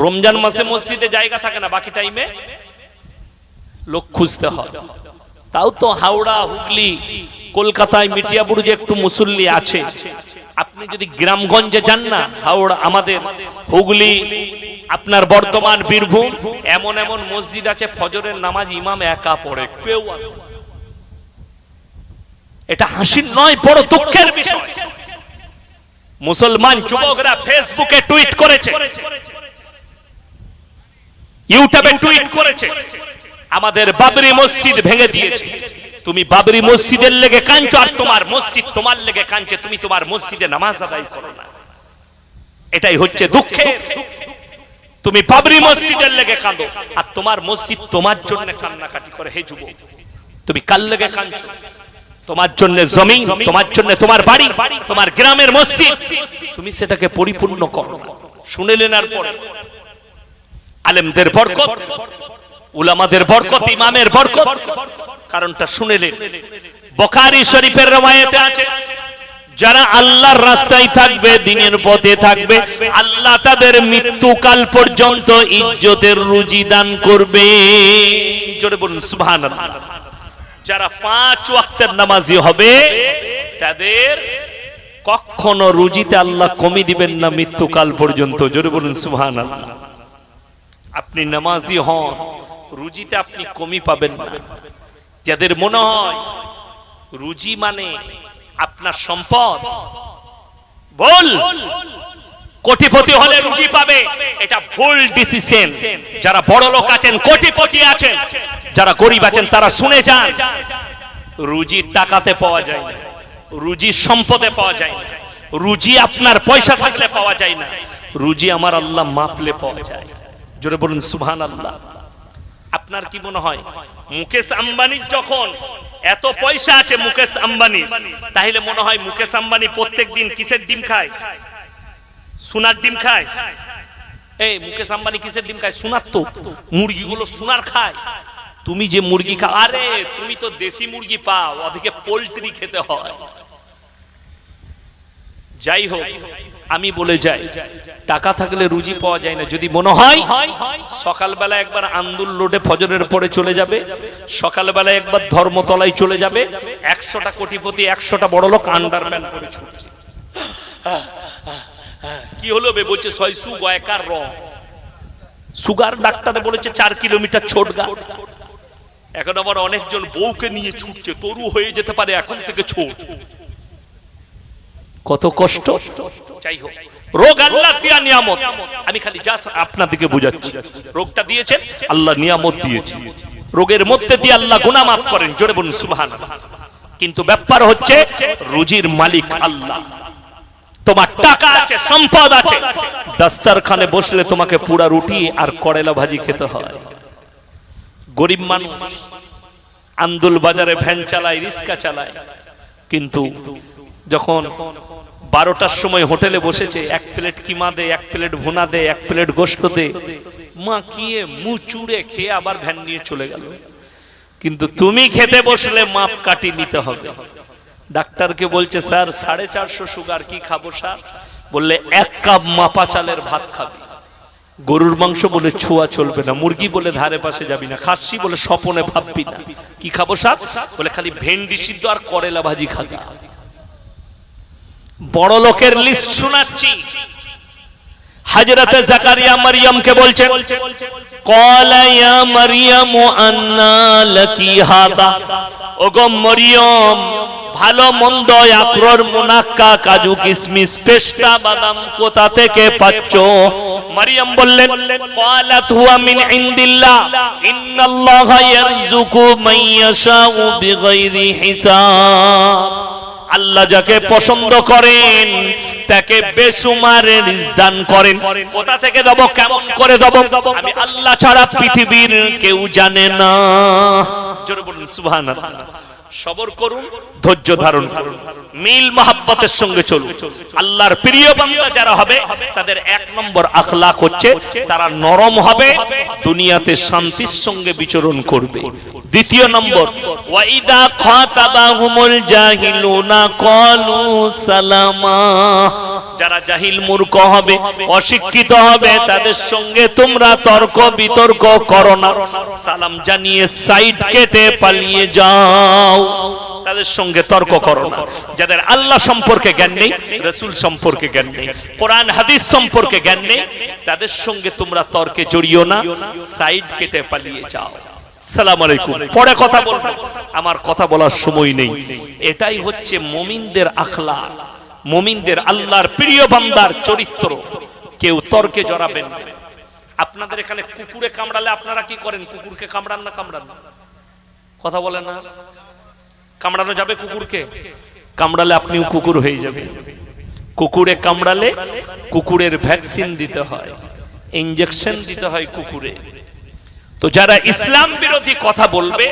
রমজান মাসে মসজিদে জায়গা থাকে না, বাকি টাইমে লোক খুঁজতে হয়। তাও তো হাওড়া, হুগলি, কলকাতায়, মিটিয়াবুরুজে একটু মুসল্লি আছে। আপনি যদি গ্রামগঞ্জে যান না, হাওড়া, আমাদের হুগলি, আপনার বর্ধমান, বীরভূম, এমন এমন মসজিদ আছে ফজরের নামাজ ইমাম একা পড়ে, কেউ আসে না। এটা হাসির নয়, বড় দুঃখের বিষয়। মুসলমান যুবকরা ফেসবুকে টুইট করেছে, ইউটিউবে টুইট করেছে, আমাদের বাবরি মসজিদ ভেঙে দিয়েছে। তুমি বাবরি মসজিদের লেগে কাঁদছো, আর তোমার মসজিদ তোমার লেগে কাঁদছে, তুমি তোমার মসজিদে নামাজ আদায় করো না। এটাই হচ্ছে দুঃখের। তুমি বাবরি মসজিদের লেগে কাঁদো, আর তোমার মসজিদ তোমার জন্য কান্নাকাটি করে। হে যুবক, তুমি কার লেগে কাঁদছো? তোমার জন্য জমি, তোমার জন্য তোমার বাড়ি, তোমার গ্রামের মসজিদ, তুমি সেটাকে পরিপূর্ণ করো। শুনেলেন? আর পরে আলেমদের বরকত, উলামাদের বরকত, ইমামের বরকত, কারণটা শুনেলেন। বুখারী শরীফের রওয়ায়াতে আছে, যারা আল্লাহর রাস্তায় থাকবে, দ্বীনের পথে থাকবে, আল্লাহ তাদের মৃত্যুকাল পর্যন্ত ইজ্জতের রুজি দান করবে। জোরে বলুন সুবহানাল্লাহ। যারা 5 ওয়াক্তের নামাজি হবে, তাদের কখনো রুজিতে আল্লাহ কমি দিবেন না মৃত্যুকাল পর্যন্ত। জোরে বলুন সুবহানাল্লাহ। আপনি নামাজি হন, রুজিতে আপনি কমি পাবেন না। যাদের মনে হয় রুজি মানে আপনার সম্পদ, বল কোটিপতি হলে রুজি পাবে, এটা ভুল ডিসিশন। যারা বড় লোক আছেন, কোটিপতি আছেন, যারা গরিব আছেন, তারা শুনে যান, রুজি টাকাতে পাওয়া যায় না, রুজি সম্পদে পাওয়া যায় না, রুজি আপনার পয়সা থাকলে পাওয়া যায় না, রুজি আমার আল্লাহ মাপলে পাওয়া যায়। জোরে বলুন সুবহানাল্লাহ। আপনার কি মনে হয় মুকেশ আম্বানির যখন এত পয়সা আছে, মুকেশ আম্বানি, তাহলে মনে হয় মুকেশ আম্বানি প্রত্যেকদিন কিসের ডিম খায়? সোনার ডিম খায়। এই মুকেশ আম্বানি কিসের ডিম খায়? সোনার। তো মুরগিগুলো সোনার খায়। তুমি যে মুরগি খাও, আরে তুমি তো দেশি মুরগি পাও, ওদিকে পোল্ট্রি খেতে হয়। যাই হোক, আমি বলে যাই, টাকা থাকলে রুজি পাওয়া যায় না। যদি মনে হয় সকালবেলা একবার আন্দুল রোডে ফজরের পরে চলে যাবে, সকালবেলা একবার ধর্মতলায় চলে যাবে, 100টা কোটিপতি, 100টা বড় লোক আন্ডারপ্যান্ট পরে ছুটছে। কি হলো বে? বলছে সয়সু গয়কার র। সুগার ডাক্তারে বলেছে 4 কিলোমিটার ছোটগা। এখন আবার অনেকজন বউকে নিয়ে ছুটছে, তরু হয়ে যেতে পারে, এখন থেকে ছোট। কত কষ্ট। যাই হোক, রোগ আল্লাহ দিয়া নিয়ামত। আমি খালি জাস্ট আপনাদেরকে বোঝাচ্ছি, রোগটা দিয়েছেন আল্লাহ, নিয়ামত দিয়েছেন, রোগের মধ্যে দিয়ে আল্লাহ গুনাহ মাফ করেন। জোরে বলুন সুবহানাল্লাহ। কিন্তু ব্যাপার হচ্ছে রুজির মালিক আল্লাহ। তোমার টাকা আছে, সম্পদ আছে, দস্তরখানে বসলে তোমাকে পুরা রুটি আর করেলা ভাজি খেতে হয়। গরিব মানুষ আন্দুল বাজারে ভ্যান চালায়, রিক্সা চালায়, কিন্তু যখন 12টার সময় হোটেলে বসেছে, 1 প্লেট কিমা দে, 1 প্লেট ভুনা দে, 1 প্লেট গোশত দে, মাখিয়ে মুচুড়ে খেয়ে আবার ভ্যান নিয়ে চলে গেল। কিন্তু তুমি খেতে বসলে মাপ কাটি নিতে হবে। ডাক্তারকে বলছে, স্যার 450 সুগার, কি খাবো স্যার? বললে 1 কাপ মাপা চালের ভাত খাবি। গরুর মাংস বলে ছোঁয়া চলবে না, মুরগি বলে ধারে পাশে যাবি না, খাসি বলে স্বপনে ভাববি না। কি খাবো স্যার? বলে খালি ভেন্ডি সিদ্ধ আর করেলা ভাজি খাবি। বড় লোকের লিস্ট শোনাচ্ছি। হযরত জাকারিয়া মারইয়ামকে বলছেন, ক্বালা ইয়া মারইয়ামু আন্না লাকি হাদা। ওগো মরিয়ম, ভালো মন্দ, আকরর, মুনাক্কা, কাজু, কিশমিশ, পেস্তা, বাদাম কোথা থেকে পাচ্ছো? মারইয়াম বললেন, ক্বালাত হুয়া মিন ইনদিল্লাহ, ইন্নাল্লাহা ইয়ারযুকু মান ইয়াশাউ বিগাইরি হিসাব। আল্লাহ যাকে পছন্দ করেন তাকে বেসুমার রিজক দান করেন। কোথা থেকে দেব, কেমন করে দেব, আমি আল্লাহ ছাড়া পৃথিবীর কেউ জানে না। জোরে বলুন সুবহানাল্লাহ। সবর করুন, ধৈর্য ধারণ করুন, মিল মহাব্বতের সঙ্গে চলুন। আল্লাহর প্রিয় বান্দা যারা হবে তাদের এক নম্বর আখলাক হচ্ছে তারা নরম হবে, দুনিয়াতে শান্তির সঙ্গে বিচরণ করবে। দ্বিতীয় নম্বর, ওয়াইদা খাতাবাহুমুল জাহিলুনা ক্বালু সালামা, যারা জাহিল মূর্খ হবে, অশিক্ষিত হবে, তাদের সঙ্গে তোমরা তর্ক বিতর্ক করো না, সালাম জানিয়ে সাইড কেটে পালিয়ে যাও, তাদের সঙ্গে তর্ক করো না। যাদের আল্লাহ সম্পর্কে জ্ঞান নেই, রাসূল সম্পর্কে জ্ঞান নেই, কোরআন হাদিস সম্পর্কে জ্ঞান নেই, তাদের সঙ্গে তোমরা তর্কে জড়িও না, সাইড কেটে পালিয়ে যাও। আসসালামু আলাইকুম। পরে কথা বলবো, আমার কথা বলার সময় নেই। এটাই হচ্ছে মুমিনদের আখলাক, মুমিনদের আল্লাহর প্রিয় বান্দার চরিত্র। কেউ তর্কে জড়াবেন না। আপনাদের এখানে কুকুরে কামড়ালে আপনারা কি করেন? কুকুরকে কামড়ান না কামড়ান? কথা বলে না। কামড়ানো যাবে কুকুরকে? কামড়ালে আপনিও কুকুর হয়ে যাবেন। কুকুরে কামড়ালে কুকুরের ভ্যাকসিন দিতে হয়, ইনজেকশন দিতে হয় কুকুরে। তো যারা ইসলাম বিরোধী কথা বলবে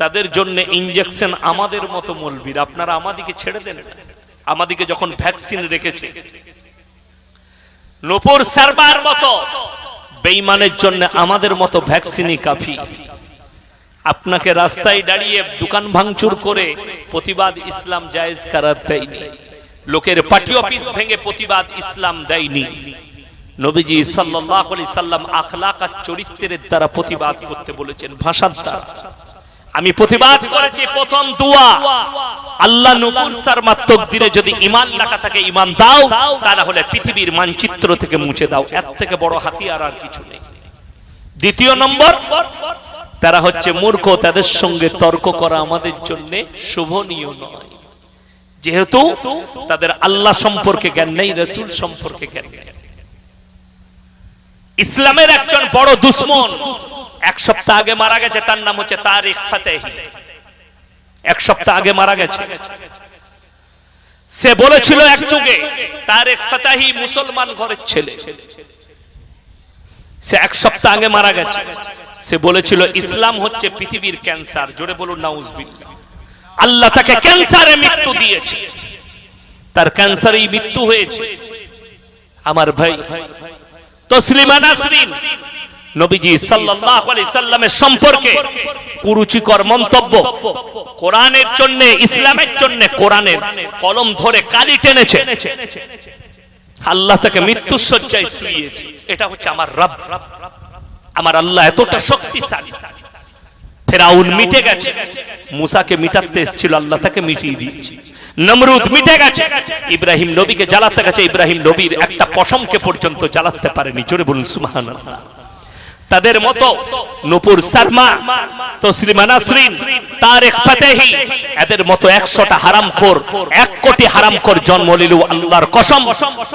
তাদের জন্য ইনজেকশন আমাদের মতো মৌলবীর। আপনারা আমাদিকে ছেড়ে দেন। আমাদিকে যখন ভ্যাকসিন রেখেছে, নূপুর সারবার মতো বেঈমানের জন্য আমাদের মতো ভ্যাকসিনই কাফি। আপনাকে রাস্তায় দাঁড়িয়ে দোকান ভাঙচুর করে প্রতিবাদ ইসলাম জায়েজ করার দেয়নি। লোকের পার্টি অফিস ভেঙে প্রতিবাদ ইসলাম দেয়নি। নবীজি সাল্লাল্লাহু আলাইহি সাল্লাম আখলাক আর চরিত্রের দ্বারা প্রতিবাদ করতে বলেছেন, ভাষার দ্বারা। আমি প্রতিবাদ করেছি, প্রথম দোয়া, আল্লাহ নূপুর শর্মার তকদিরে যদি ঈমান লেখা থাকে ঈমান দাও, তাহলে হলে পৃথিবীর মানচিত্র থেকে মুছে দাও। এর থেকে বড় হাতিয়ার আর কিছু নেই। দ্বিতীয় নম্বর, তারা হচ্ছে মূর্খ, তাদের সঙ্গে তর্ক করা আমাদের জন্য শোভনীয় নয়, যেহেতু তাদের আল্লাহ সম্পর্কে জ্ঞান নেই, রাসূল সম্পর্কে জ্ঞান নেই। ইসলামের একজন বড় দুশমন এক সপ্তাহ আগে মারা গেছে, তার নাম হচ্ছে তারিক ফাতেহি। এক সপ্তাহ আগে মারা গেছে। সে বলেছিল এক যুগে, তারিক ফাতেহি মুসলমান ঘরের ছেলে। সে এক সপ্তাহ আগে মারা গেছে। সে বলেছিল ইসলাম হচ্ছে পৃথিবীর ক্যান্সার। জোরে বলুন নাউজুবিল্লাহ। আল্লাহ তাকে ক্যান্সারে মৃত্যু দিয়েছে, তার ক্যান্সারেই মৃত্যু হয়েছে। আমার ভাই তসলিমা নাসরিন নবীজি সাল্লাল্লাহু আলাইহি সাল্লামের সম্পর্কে কুরুচিকর মন্তব্য, কোরআনের জন্য, ইসলামের জন্য কোরআনের কলম ধরে কালি টেনেছে। আল্লাহ তাকে মৃত্যুর শয্যায় শুইয়েছে। এটা হচ্ছে আমার রব, আমার আল্লাহ এতটা শক্তিশালী। ফেরাউন মিটে গেছে, মুসাকে মিটাতে এসেছিল, আল্লাহ তাকে মিটিয়ে দিয়েছে। নমরুদ মিটে গেছে, ইব্রাহিম নবীকে জ্বালাতে গেছে, ইব্রাহিম নবীর একটা পশমকে পর্যন্ত জ্বালাতে পারেনি। জোরে বলুন সুবহানাল্লাহ। তাদের মতো নূপুর শর্মা, তসলিমা নাসরিন, তারিক ফাতেহি, এদের মতো 100টা হারামখোর, 1 কোটি হারামখোর জন্ম নিলেও আল্লাহর কসম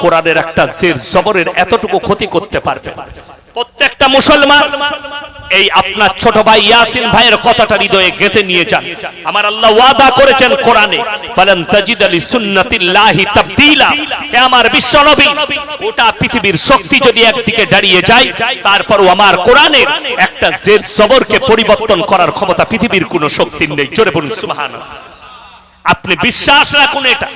কোরআনের একটা জের জবরের এতটুকু ক্ষতি করতে পারবে। প্রত্যেকটা মুসলমান এই আপনার ছোট ভাই ইয়াসিন ভাইয়ের কথাটা হৃদয়ে গেঁথে নিয়ে যান। আমার আল্লাহ ওয়াদা করেছেন কোরআনে, ফালান তাজিদ লিসুন্নাতিল্লাহি তাবদীলা। হে আমার বিশ্ব নবী, গোটা পৃথিবীর শক্তি যদি একদিকে দাঁড়িয়ে যায়, তারপরও আমার কোরআনের একটা জের জবরকে পরিবর্তন করার ক্ষমতা পৃথিবীর কোনো শক্তির নেই। জোরে বলুন সুবহানাল্লাহ। আপনি বিশ্বাস রাখুন এটা।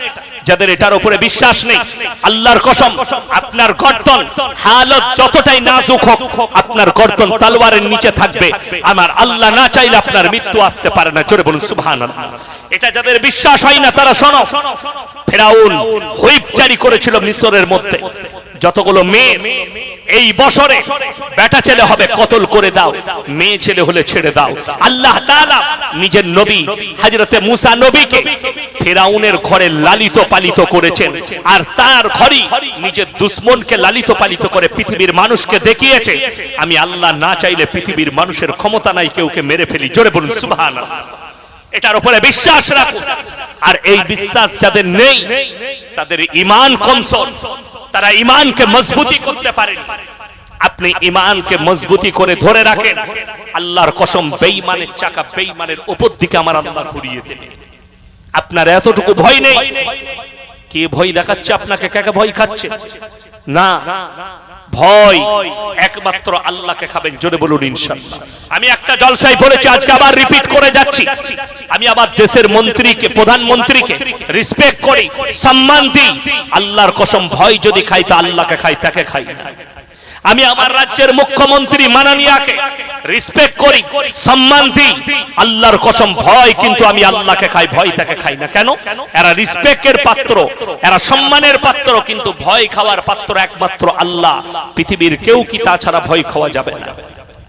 যাদের এটার উপরে বিশ্বাস নেই, আল্লাহর কসম, আপনার গর্দন হালত যতটাই নাজুক হোক, আপনার গর্দন তলোয়ারের নিচে থাকবে। আমার আল্লাহ না চাইলে আপনার মৃত্যু আসতে পারে না। জোরে বলুন সুবহানাল্লাহ। এটা যাদের বিশ্বাস হয় না তারা শোনো, ফেরাউন হুইপ জারি করেছিল মিশরের মধ্যে, যতগুলো মেয়ে এই বছরে বেটা ছেলে হবে কতল করে দাও, মেয়ে ছেলে হলে ছেড়ে দাও। আল্লাহ তাআলা নিজের নবী হযরতে মুসা নবীকে ফেরাউনের ঘরে লালিত পালিত করেছেন, আর তার ঘরেই নিজের দুশমনকে লালিত পালিত করে পৃথিবীর মানুষকে দেখিয়েছে আমি আল্লাহ না চাইলে পৃথিবীর মানুষের ক্ষমতা নাই কেউকে মেরে ফেলি। জোরে বলুন সুবহানাল্লাহ। এটার উপরে বিশ্বাস রাখুন। আর এই বিশ্বাস যাদের নেই তাদের ঈমান কমজোর, তারা ঈমানকে মজবুতি করতে পারেন। আপনি ঈমানকে মজবুতি করে ধরে রাখেন, আল্লাহর কসম বেঈমানের চাকা বেঈমানের উপর দিকে আমার আল্লাহ ঘুরিয়ে দেবে। আপনার এতটুকু ভয় নেই। কে ভয় দেখাচ্ছে আপনাকে? কাকে ভয় খাচ্ছে? না, ভয় একমাত্র আল্লাহকে খাবেন। জোরে বলুন ইনশাআল্লাহ। আমি একটা জলসায় বলেছি, আজকে আবার রিপিট করে যাচ্ছি। আমি আমার দেশের মন্ত্রীকে, প্রধানমন্ত্রীকে রেসপেক্ট করি, সম্মান দিই। আল্লাহর কসম, ভয় যদি খাই তা আল্লাহকে খাই, তাকে খাই না। আমি আমার রাজ্যের মুখ্যমন্ত্রী মাননীয়াকে রেসপেক্ট করি, সম্মান দিই। আল্লাহর কসম, ভয় কিন্তু আমি আল্লাহকে খাই, ভয় তাকে খাই না। কেন? এরা রেসপেক্টের পাত্র, এরা সম্মানের পাত্র, কিন্তু ভয় খাওয়ার পাত্র একমাত্র আল্লাহ। পৃথিবীর কেউ কি তাছাড়া ভয় খাওয়া যাবে না।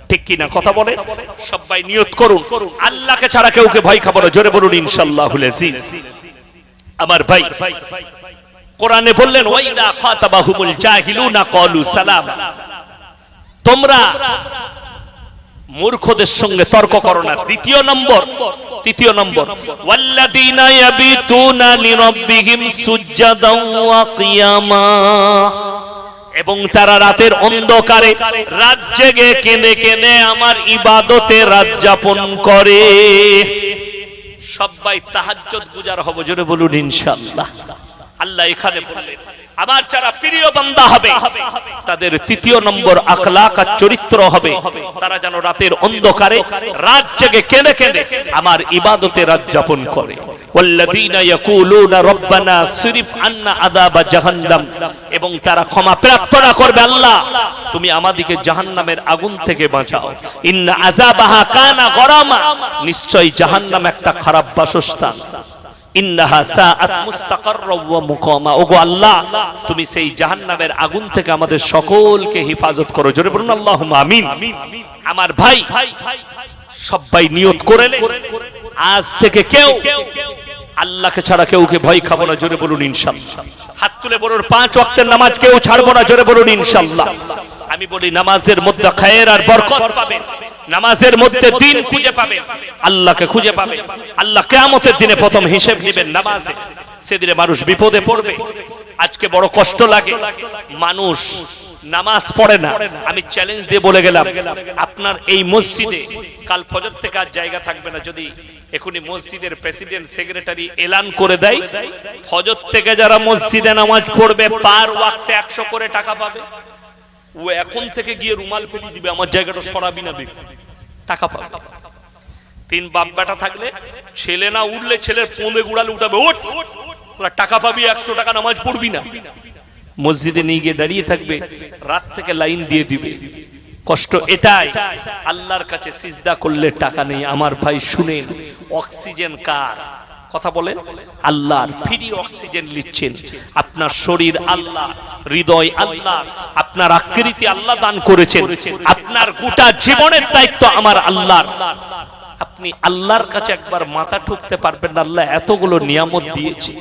ঠিক কি না? কথা বলে সবাই নিয়ত করুন, আল্লাহকে ছাড়া কেউকে ভয় খাবো না। জোরে বলুন ইনশাআল্লাহুল আজিজ। আমার ভাই, কোরআনে বললেন, ওয়াইদা খাতাবাহুমুল জাহিলুনা ক্বালু সালাম। তোমরা মূর্খদের সঙ্গে তর্ক করো না। তৃতীয় নম্বর, ওয়াল্লাযীনা ইয়াবিতুনা লিরাব্বিহিম সুজদান ওয়া কিয়ামা। এবং তারা রাতের অন্ধকারে রাত জেগে কেঁদে কেঁদে আমার ইবাদতে রাত যাপন করে। সবাই তাহাজ্জুদ গুজার হব। জোরে বলুন ইনশাআল্লাহ। আল্লাহ এখানে বললেন, আমার যারা প্রিয় বান্দা হবে তাদের তৃতীয় নম্বর আখলাক আর চরিত্র হবে, তারা যেন রাতের অন্ধকারে রাত জেগে কেঁদে কেঁদে আমার ইবাদতে রাত যাপন করে। ওয়াল্লাযীনা ইয়াকুলুনা রব্বানা সিরিফ আন্না আযাবা জাহান্নাম। এবং তারা ক্ষমা প্রার্থনা করবে, আল্লাহ তুমি আমাদেরকে জাহান্নামের আগুন থেকে বাঁচাও। ইন্না আযাবাহা কানা গরামা। নিশ্চয়ই জাহান্নাম একটা খারাপ বাসস্থান। ইন্নাহা সাআত মুস্তাকাররা ওয়া মুকামা। ওগো আল্লাহ, তুমি সেই জাহান্নামের আগুন থেকে আমাদের সকলকে হেফাজত করো। জোরে বলুন আল্লাহুম্মা আমিন। আমার ভাই, সবাই নিয়ত করে নে, আজ থেকে কেউ আল্লাহকে ছাড়া কেউকে ভয় খাবো না। জোরে বলুন ইনশাআল্লাহ। হাত তুলে বলুন, 5 ওয়াক্তের নামাজ কেউ ছাড়বো না। জোরে বলুন ইনশাআল্লাহ। আমি বলি, নামাজের মধ্যে খায়ের আর বরকত পাবেন, নামাজের মধ্যে দিন খুঁজে পাবেন, আল্লাহকে খুঁজে পাবেন। আল্লাহ কিয়ামতের দিনে প্রথম হিসাব নেবেন নামাজে। সেদিনে মানুষ বিপদে পড়বে। আজকে বড় কষ্ট লাগে, মানুষ নামাজ পড়ে না। আমি চ্যালেঞ্জ দিয়ে বলে গেলাম, আপনার এই মসজিদে কাল ফজর থেকে আর জায়গা থাকবে না। যদি এখনই মসজিদের প্রেসিডেন্ট সেক্রেটারি এলান করে দেয়, ফজর থেকে যারা মসজিদে নামাজ পড়বে পার ওয়াক্তে 100 করে টাকা পাবে। ও এখন থেকে গিয়ে রুমাল ফেলে দিবে, আমার জায়গাটা সরাবি না, টাকা পাবে। 3 বাপ বেটা থাকলে ছেলে না উঠলে ছেলের পোঁদে গুড়ালে উঠাবে, ওঠ টাকা পাবি, 100 টাকা নামাজ পড়বি না। মসজিদে নিয়ে গিয়ে দাঁড়িয়ে থাকবে, রাত থেকে লাইন দিয়ে দিবে। কষ্ট এটাই, আল্লাহর কাছে সিজদা করলে টাকা নেই। আমার ভাই শুনেন, অক্সিজেন কার? কথা বলেন, আল্লাহর। ফ্রি অক্সিজেন নিচ্ছেন। আপনার শরীর আল্লাহ, হৃদয় আল্লাহ, আপনার আকৃতি আল্লাহ দান করেছেন। আপনার গোটা জীবনের দায়িত্ব আমার আল্লাহর। আপনি আল্লাহর কাছে একবার মাথা ঠুকতে পারবেন না, আল্লাহ এতগুলো নিয়ামত দিয়েছে।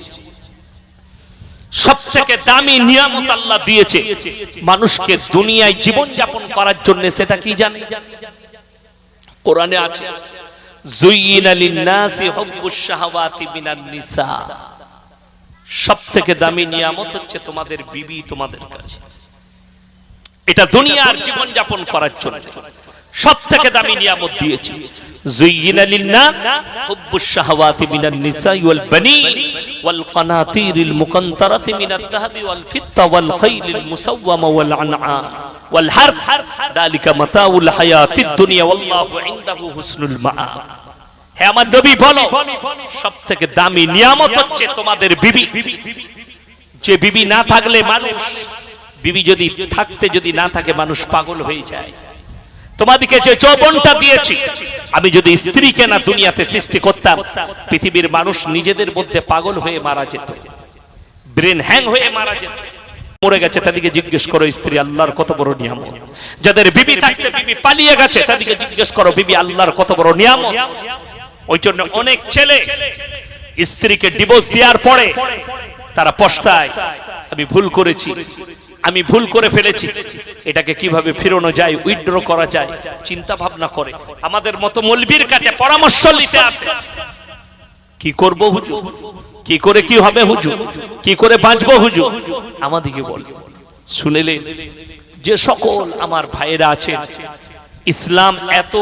সবথেকে দামি নিয়ামত আল্লাহ দিয়েছে মানুষকে দুনিয়ায় জীবন যাপন করার জন্য। সেটা কি জানেন? কোরআনে আছে, যুইয়িনা লিন-নাসি হুব্বুশ শাহাওয়াতি মিনান নিসা। সবথেকে দামি নিয়ামত হচ্ছে তোমাদের বিবি তোমাদের কাছে। এটা দুনিয়ার জীবন যাপন করার জন্য সবথেকে দামি নিয়ামত দিয়েছি। যুইয়িনা লিন-নাস হুব্বুশ শাহাওয়াতি মিনান নিসাই ওয়াল বানিন ওয়াল কানাতিরিল মুকান্তারাতি মিনাদ যাহাবি ওয়াল ফিদ্দা ওয়াল খাইলিল মুসাওওয়ামা ওয়াল আনআম ওয়াল হারস যালিকা মাতাউল হায়াতিদ দুনিয়া ওয়াল্লাহু ইনদাহু হুসনুল মাআব। হে আমার নবী বলো, সবথেকে দামি নিয়ামত হচ্ছে তোমাদের বিবি। যে বিবি না থাকলে মানুষ, বিবি যদি থাকতে যদি না থাকে মানুষ পাগল হয়ে যায়। তোমাদেরকে যে যৌবনটা দিয়েছি, আমি যদি স্ত্রীকে না দুনিয়াতে সৃষ্টি করতাম, পৃথিবীর মানুষ নিজেদের মধ্যে পাগল হয়ে মারা যেত, ব্রেন হ্যাং হয়ে মারা যেত। মরে গেছে তাদেরকে জিজ্ঞেস করো স্ত্রী আল্লাহর কত বড় নিয়ামত। যাদের বিবি থাকতে বিবি পালিয়ে গেছে তাদেরকে জিজ্ঞেস করো বিবি আল্লাহর কত বড় নিয়ামত। ওই জন্য অনেক ছেলে স্ত্রীকে ডিভোর্স দেওয়ার পরে তারা পস্তায়, আমি ভুল করেছি, আমি ভুল করে ফেলেছি, এটাকে কিভাবে ফেরানো যায়, উইথড্র করা যায়, চিন্তা ভাবনা করে আমাদের মতো মৌলবীর কাছে পরামর্শ নিতে আসে। কি করব হুজুর, কি করে কি হবে হুজুর, কি করে বাঁচবো হুজুর, আমাদেরকে বলে। শুনেলে যে সকল আমার ভাইয়েরা আছেন, ইসলাম এত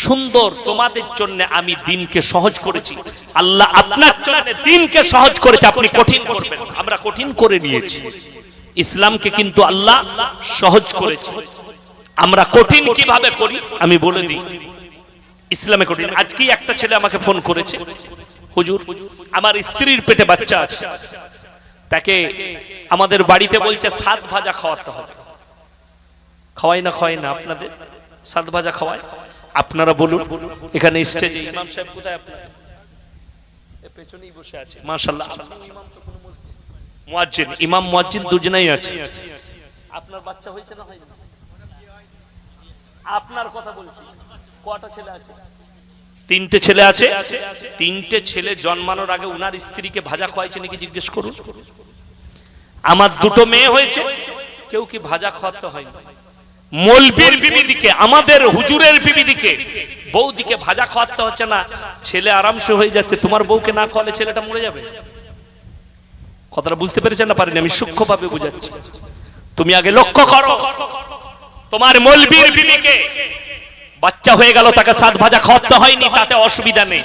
সুন্দর, তোমাদের জন্য আমি দিনকে সহজ করেছি। আল্লাহ আপনার জন্য দিনকে সহজ করেছে, আপনি কঠিন করবেন, আমরা কঠিন করে নিয়েছি। ইসলামকে কিন্তু আল্লাহ সহজ করেছে। আমরা কঠিন কিভাবে করি আমি বলে দিই। ইসলামে কঠিন। আজকে একটা ছেলে আমাকে ফোন করেছে, হুজুর আমার স্ত্রীর পেটে বাচ্চা আছে, তাকে আমাদের বাড়িতে বলছে সাত ভাজা খাওয়াতে হবে। খাওয়াই না আপনাদের সাত ভাজা খাওয়ায়? আপনারা বলুন। এখানে স্টেজে ইমাম সাহেব কোথায়? আপনাদের পেছনেই বসে আছে মাশাআল্লাহ। মুয়াজ্জিন, ইমাম মুয়াজ্জিন দুজনেই আছে। আপনার বাচ্চা হয়েছে না হয়নি? আপনার কথা বলছি। কয়টা ছেলে আছে? তিনটে ছেলে আছে। তিনটে ছেলে জন্মানোর আগে উনার স্ত্রীকে ভাজা খাওয়াইছে নাকি জিজ্ঞেস করুন। আমার দুটো মেয়ে হয়েছে, কেউ কি ভাজা খাওয়াতে হয়নি? মৌলবীর বিবিদিকে, আমাদের হুজুরের বিবিদিকে, বউদিকে ভাজা খাওয়াতে হচ্ছে না, ছেলে আরামসে হয়ে যাচ্ছে। তোমার বউকে না খাওয়ালে ছেলেটা মরে যাবে। কথাটা বুঝতে পেরেছেন না পারিনি? আমি সূক্ষ্মভাবে বুঝাচ্ছি। তুমি আগে লক্ষ্য করো, তোমার মৌলবীর বিবিকে বাচ্চা হয়ে গেল, তাকে সাত ভাজা খাওয়াতে হয়নি, তাতে অসুবিধা নেই।